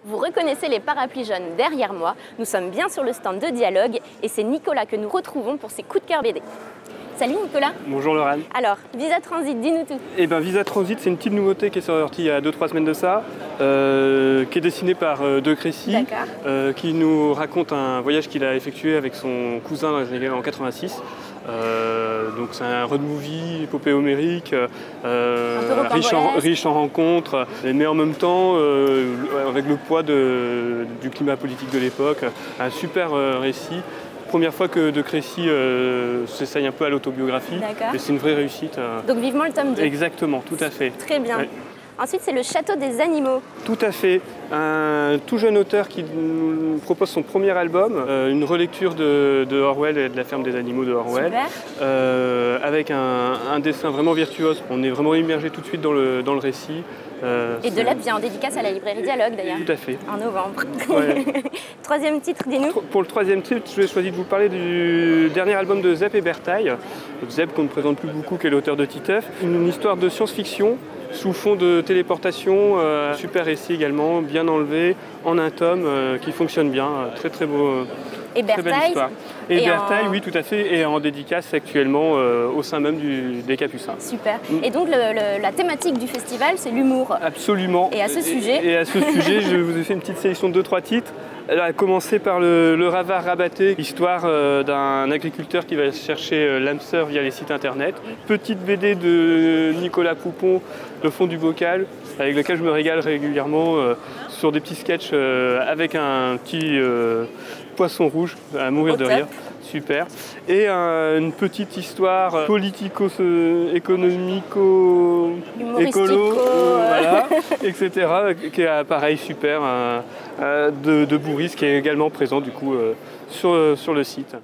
Vous reconnaissez les parapluies jaunes derrière moi. Nous sommes bien sur le stand de Dialogue et c'est Nicolas que nous retrouvons pour ses coups de cœur BD. Salut Nicolas. Bonjour Laurent. Alors, Visa Transit, dis-nous tout. Eh bien Visa Transit, c'est une petite nouveauté qui est sortie il y a 2-3 semaines de ça, qui est dessinée par De Crécy, qui nous raconte un voyage qu'il a effectué avec son cousin dans les années 86. Donc c'est un road movie, épopée homérique, riche en rencontres, mais en même temps avec le poids du climat politique de l'époque. Un super récit. Première fois que De Crécy s'essaye un peu à l'autobiographie, et c'est une vraie réussite. Donc vivement le tome 2. Exactement, tout à fait. Très bien. Ouais. Ensuite, c'est le Château des animaux. Tout à fait. Un tout jeune auteur qui nous propose son premier album, une relecture de Orwell et de La ferme des animaux de Orwell, avec un dessin vraiment virtuose. On est vraiment immergé tout de suite dans le récit. Et De Lep vient en dédicace à la librairie Dialogue d'ailleurs. Tout à fait. En novembre. Ouais. Troisième titre, dis-nous. Pour le troisième titre, j'ai choisi de vous parler du dernier album de Zeb et Bertaille. Zeb qu'on ne présente plus beaucoup, qui est l'auteur de Titeuf. Une histoire de science-fiction sous fond de téléportation, super récit également, bien enlevé, en un tome, qui fonctionne bien, très très beau. Et très belle Bertaille. histoire. Et Bertaille, oui, tout à fait, et en dédicace actuellement au sein même des Capucins. Super. Et donc la thématique du festival, c'est l'humour. Absolument. Et à ce sujet Et à ce sujet, je vous ai fait une petite sélection de 2-3 titres. Elle a commencé par le Ravard rabatté, histoire d'un agriculteur qui va chercher l'âme sœur via les sites internet. Petite BD de Nicolas Poupon, Le fond du bocal, avec lequel je me régale régulièrement sur des petits sketchs avec un petit poisson rouge à mourir de rire. Super. Et une petite histoire politico-économico-écolo, voilà, etc. qui est pareil, super, de Bourris, qui est également présent du coup sur le site.